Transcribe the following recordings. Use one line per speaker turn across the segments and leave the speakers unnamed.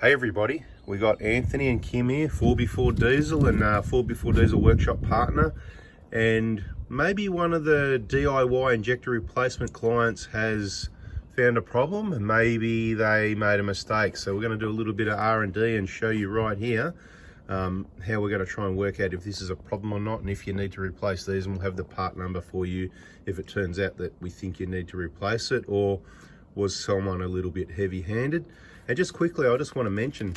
Hey everybody, we got Anthony and Kim here, 4x4 Diesel and 4x4 Diesel workshop partner, and maybe one of the DIY injector replacement clients has found a problem and maybe they made a mistake. So we're going to do a little bit of R&D and show you right here how we're going to try and work out if this is a problem or not, and if you need to replace these, and we'll have the part number for you if it turns out that we think you need to replace it, or was someone a little bit heavy-handed. And just quickly, I just want to mention,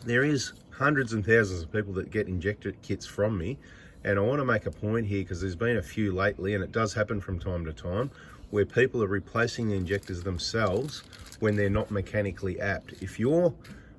there is hundreds and thousands of people that get injector kits from me, and I want to make a point here because there's been a few lately, and it does happen from time to time, where people are replacing the injectors themselves when they're not mechanically apt. If you're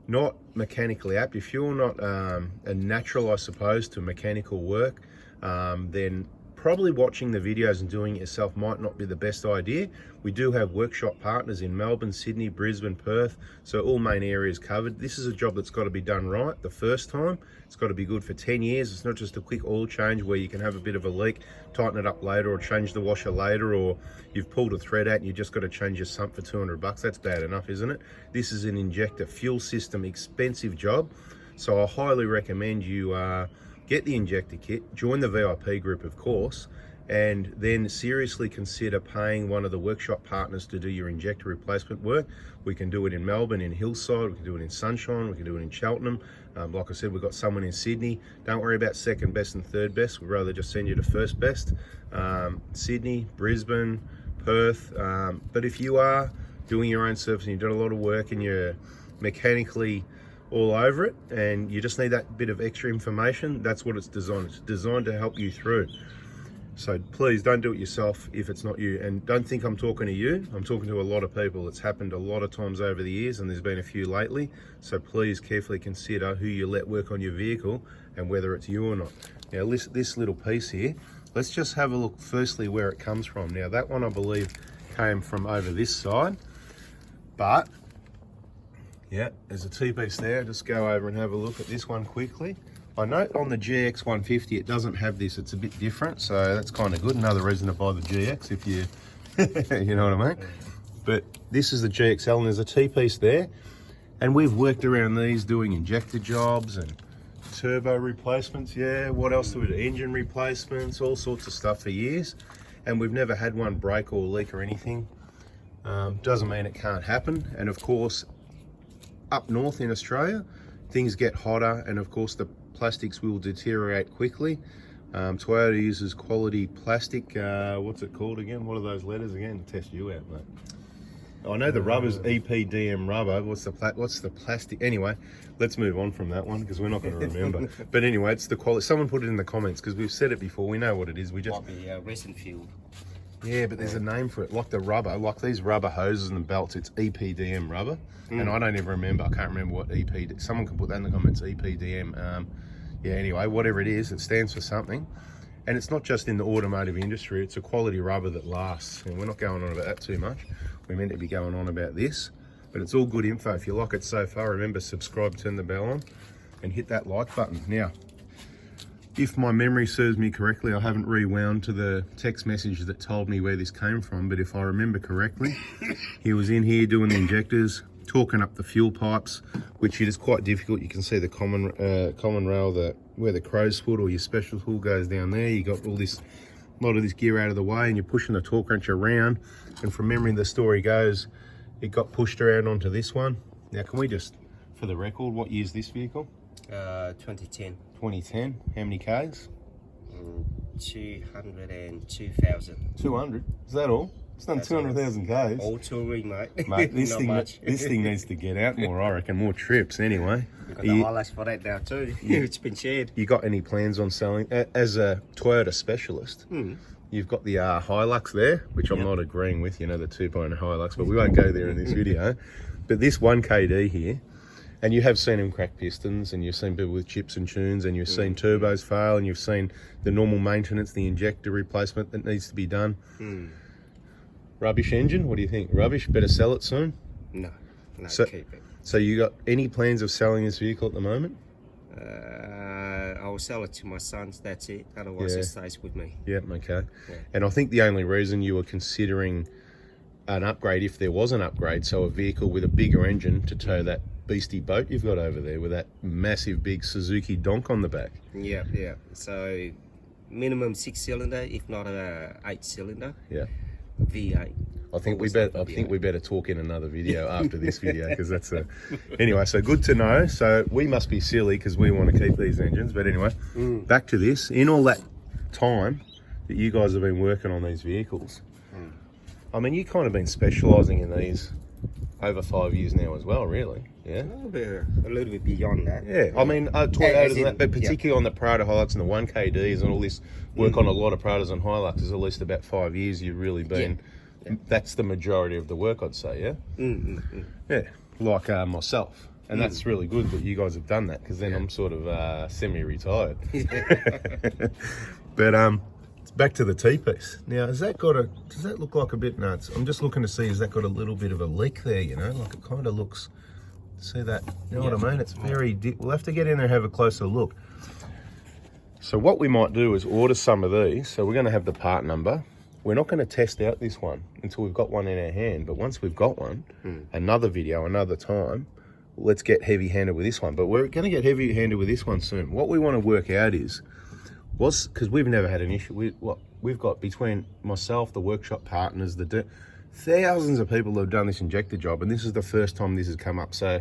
not mechanically apt, if you're not a natural, I suppose, to mechanical work, then probably watching the videos and doing it yourself might not be the best idea. We do have workshop partners in Melbourne, Sydney, Brisbane, Perth, so all main areas covered. This is a job that's got to be done right the first time. It's got to be good for 10 years. It's not just a quick oil change where you can have a bit of a leak, tighten it up later, or change the washer later, or you've pulled a thread out and you just got to change your sump for 200 bucks. That's bad enough, isn't it? This is an injector fuel system, expensive job. So I highly recommend you get the injector kit, join the VIP group, of course, and then seriously consider paying one of the workshop partners to do your injector replacement work. We can do it in Melbourne, in Hillside, we can do it in Sunshine, we can do it in Cheltenham. Like I said, we've got someone in Sydney. Don't worry about second best and third best. We'd rather just send you to first best. Sydney, Brisbane, Perth. But if you are doing your own service and you've done a lot of work and you're mechanically all over it and you just need that bit of extra information, that's what it's designed. It's designed to help you through. So please don't do it yourself if it's not you, and don't think I'm talking to you. I'm talking to a lot of people. It's happened a lot of times over the years, and there's been a few lately. So please carefully consider who you let work on your vehicle and whether it's you or not. Now this little piece here, let's just have a look firstly where it comes from. Now that one I believe came from over this side, but yeah, there's a T-piece there. Just go over and have a look at this one quickly. I note on the GX 150 it doesn't have this. It's a bit different, so that's kind of good. Another reason to buy the GX if you, you know what I mean? But this is the GXL and there's a T-piece there. And we've worked around these doing injector jobs and turbo replacements. Yeah, what else do we do? Engine replacements, all sorts of stuff for years. And we've never had one break or leak or anything. Doesn't mean it can't happen. And of course, up north in Australia, things get hotter, and of course the plastics will deteriorate quickly. Toyota uses quality plastic. What's it called again? What are those letters again? To test you out, mate. I know the rubber's EPDM rubber. What's the plastic? Anyway, let's move on from that one because we're not going to remember. But anyway, it's the quality. Someone put it in the comments because we've said it before. We know what it is. We just
might be resin fuel.
Yeah, but there's a name for it, like the rubber, like these rubber hoses and belts, it's EPDM rubber. And I don't even remember, I can't remember what EPD, someone can put that in the comments, EPDM. Yeah, anyway, whatever it is, it stands for something. And it's not just in the automotive industry, it's a quality rubber that lasts. And we're not going on about that too much. We're meant to be going on about this, but it's all good info. If you like it so far, remember, subscribe, turn the bell on, and hit that like button. Now, if my memory serves me correctly, I haven't rewound to the text message that told me where this came from, but if I remember correctly, he was in here doing the injectors, talking up the fuel pipes, which it is quite difficult. You can see the common rail, where the crow's foot or your special tool goes down there. You got all this, a lot of this gear out of the way, and you're pushing the torque wrench around. And from memory, the story goes, it got pushed around onto this one. Now, can we just, for the record, what year's this vehicle?
2010.
2010. How many Ks?
202,000.
200? Is that all? It's done 200,000 Ks.
All touring, mate.
Mate, this thing needs to get out more, I reckon. More trips, anyway.
We've got the highlights for that now too. It's been shared.
You got any plans on selling? As a Toyota specialist, you've got the Hilux there, which I'm not agreeing with, you know, the 2.0 Hilux, but we won't go there in this video. But this 1KD here, and you have seen him crack pistons, and you've seen people with chips and tunes, and you've seen turbos fail, and you've seen the normal maintenance, the injector replacement that needs to be done. Rubbish engine, what do you think? Rubbish, better sell it soon?
No, keep it.
So you got any plans of selling this vehicle at the moment?
I will sell it to my sons, that's it. Otherwise it stays with me.
Yep, okay. Yeah. And I think the only reason you were considering an upgrade, if there was an upgrade, so a vehicle with a bigger engine to tow that beastie boat you've got over there with that massive big Suzuki donk on the back.
Yeah, yeah. So minimum 6-cylinder, if not a 8-cylinder.
Yeah.
V8.
I think we better talk in another video after this video, because that's a anyway. So good to know. So we must be silly because we want to keep these engines. But anyway, back to this. In all that time that you guys have been working on these vehicles, I mean, you kind of been specialising in these over 5 years now as well, really. Yeah.
A little bit beyond that.
Yeah, I mean, Toyotas and that, but particularly on the Prado Hiluxes and the 1KDs and all this work on a lot of Prados and Hiluxes, at least about 5 years you've really been. Yeah. That's the majority of the work, I'd say, yeah? Yeah, like myself. And that's really good that you guys have done that, because then I'm sort of semi-retired. But back to the T-piece. Now, does that look like a bit nuts? I'm just looking to see, has that got a little bit of a leak there, you know? Like it kind of looks, see that? You know what I mean? It's very, we'll have to get in there and have a closer look. So what we might do is order some of these. So we're going to have the part number. We're not going to test out this one until we've got one in our hand. But once we've got one, another video, another time, let's get heavy-handed with this one. But we're going to get heavy-handed with this one soon. What we want to work out is, because we've never had an issue. We've got, between myself, the workshop partners, thousands of people that have done this injector job, and this is the first time this has come up. So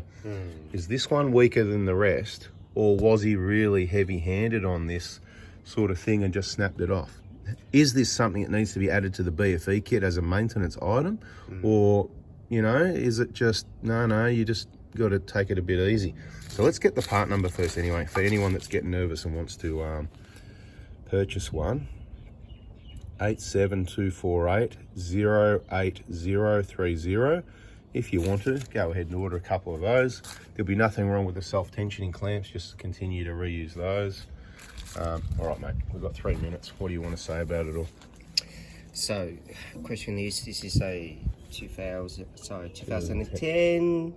is this one weaker than the rest, or was he really heavy-handed on this sort of thing and just snapped it off? Is this something that needs to be added to the BFE kit as a maintenance item? Or, you know, is it just, no, you just got to take it a bit easy. So let's get the part number first anyway, for anyone that's getting nervous and wants to purchase one. 87248 08030. If you want to, go ahead and order a couple of those. There'll be nothing wrong with the self-tensioning clamps, just continue to reuse those. All right, mate, we've got 3 minutes. What do you want to say about it all?
So, question is, this is a 2010,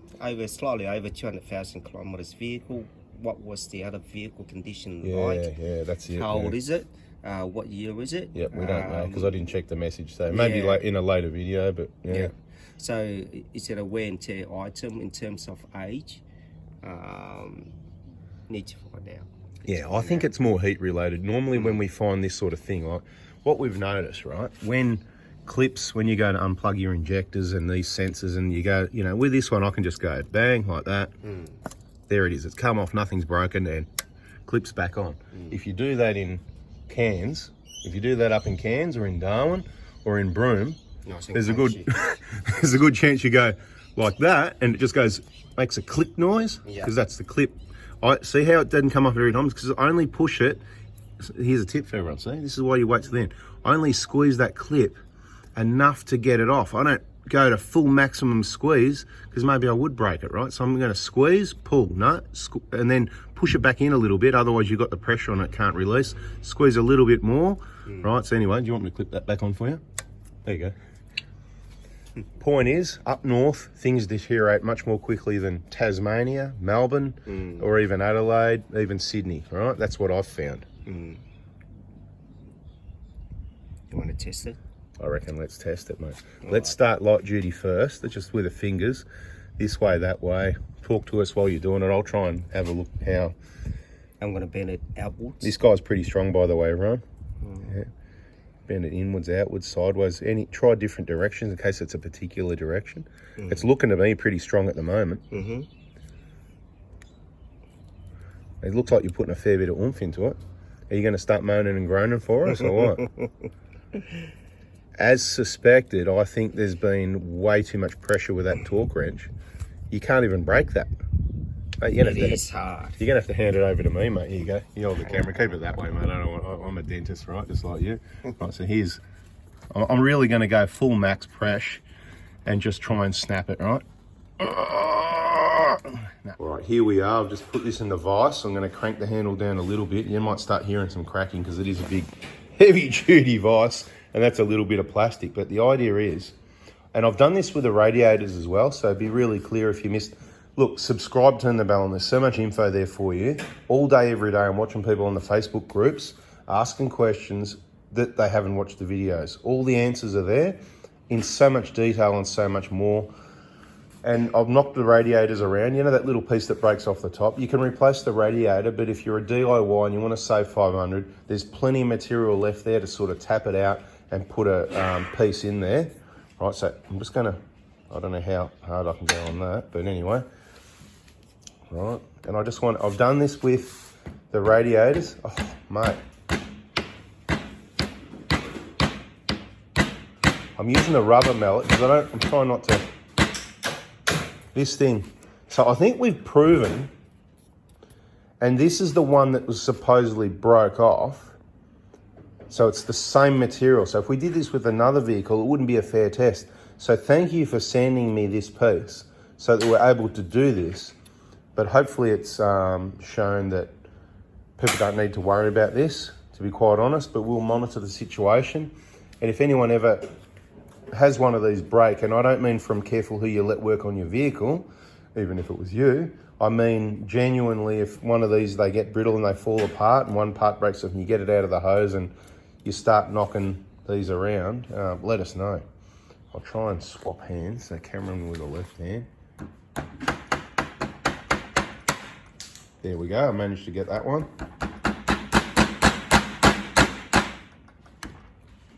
slightly over 200,000 kilometers vehicle. What was the other vehicle condition like?
Yeah, that's it.
How old is it? What year is it?
Yeah, we don't know, because I didn't check the message. So maybe in a later video, but yeah.
So is it a wear and tear item in terms of age? Need to find out.
Yeah, I think it's more heat related. Normally when we find this sort of thing, like what we've noticed, right? When you go to unplug your injectors and these sensors, and you go, you know, with this one, I can just go bang like that. There it is. It's come off, nothing's broken, and clips back on. If you do that in Cairns, if you do that up in Cairns or in Darwin or in Broome, there's a good there's a good chance you go like that, and it just makes a click noise, because that's the clip. I see how it didn't come off every time, because I only push it. Here's a tip for everyone. See, this is why you wait till then. I only squeeze that clip enough to get it off. I don't go to full maximum squeeze, because maybe I would break it, right? So I'm going to squeeze, pull, and then push it back in a little bit. Otherwise, you've got the pressure on it, can't release. Squeeze a little bit more, right? So anyway, do you want me to clip that back on for you? There you go. Point is, up north, things deteriorate much more quickly than Tasmania, Melbourne, or even Adelaide, even Sydney, right? That's what I've found.
You want to test it?
I reckon let's test it, mate. Let's start light duty first, just with the fingers, this way, that way. Talk to us while you're doing it. I'll try and have a look how.
I'm going to bend it outwards.
This guy's pretty strong, by the way, everyone. Yeah. Bend it inwards, outwards, sideways. Try different directions in case it's a particular direction. It's looking to me pretty strong at the moment. It looks like you're putting a fair bit of oomph into it. Are you going to start moaning and groaning for us, or what? As suspected, I think there's been way too much pressure with that torque wrench. You can't even break that.
It's hard.
You're going to have to hand it over to me, mate. Here you go. You hold the camera. Keep it that way, mate. I'm a dentist, right? Just like you. Right, so I'm really going to go full max press and just try and snap it, right? Right, here we are. I've just put this in the vise. I'm going to crank the handle down a little bit. You might start hearing some cracking because it is a big, heavy-duty vise, and that's a little bit of plastic. But the idea is, and I've done this with the radiators as well, so be really clear if you missed. Look, subscribe, turn the bell on. There's so much info there for you. All day, every day, I'm watching people on the Facebook groups asking questions that they haven't watched the videos. All the answers are there in so much detail and so much more. and I've knocked the radiators around. You know that little piece that breaks off the top? You can replace the radiator, but if you're a DIY and you want to save 500, there's plenty of material left there to sort of tap it out and put a piece in there. Right, so I'm just gonna, I don't know how hard I can go on that, but anyway. Right, and I've done this with the radiators. Oh, mate. I'm using the rubber mallet because I'm trying not to, this thing. So I think we've proven, and this is the one that was supposedly broke off. So it's the same material. So if we did this with another vehicle, it wouldn't be a fair test. So thank you for sending me this piece so that we're able to do this. But hopefully it's shown that people don't need to worry about this, to be quite honest, but we'll monitor the situation. And if anyone ever has one of these break, and I don't mean from careful who you let work on your vehicle, even if it was you, I mean genuinely if one of these, they get brittle and they fall apart and one part breaks off and you get it out of the hose and you start knocking these around, let us know. I'll try and swap hands, so Cameron with the left hand. There we go, I managed to get that one.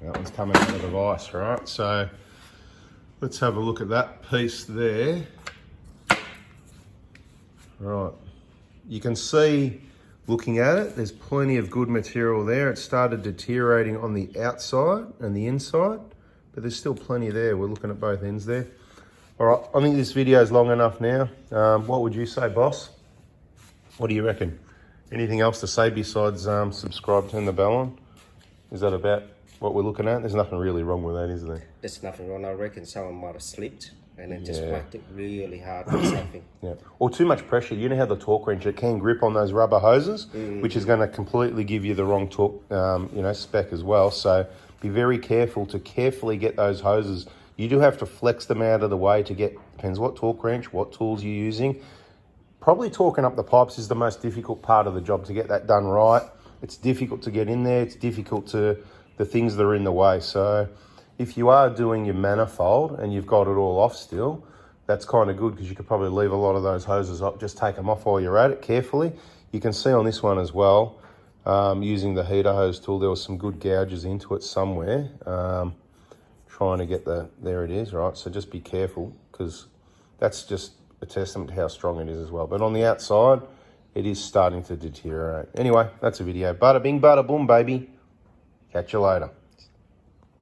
That one's coming out of the vise, right? So let's have a look at that piece there. Right, you can see, looking at it, there's plenty of good material there. It started deteriorating on the outside and the inside, but there's still plenty there. We're looking at both ends there. All right, I think this video is long enough now. What would you say, boss? What do you reckon? Anything else to say besides subscribe, turn the bell on? Is that about what we're looking at? There's nothing really wrong with that, is there?
There's nothing wrong. I reckon someone might have slipped and then just whacked it really hard or something.
Yeah, or too much pressure. You know how the torque wrench, it can grip on those rubber hoses, which is going to completely give you the wrong torque, spec as well. So be very careful to carefully get those hoses. You do have to flex them out of the way to get, depends what torque wrench, what tools you're using. Probably torquing up the pipes is the most difficult part of the job to get that done right. It's difficult to get in there. It's difficult to, the things that are in the way. So if you are doing your manifold and you've got it all off still, that's kind of good because you could probably leave a lot of those hoses up. Just take them off while you're at it carefully. You can see on this one as well, using the heater hose tool, there was some good gouges into it somewhere. Trying to get there it is, right? So just be careful because that's just a testament to how strong it is as well. But on the outside, it is starting to deteriorate. Anyway, that's a video. Bada bing, bada boom, baby. Catch you later.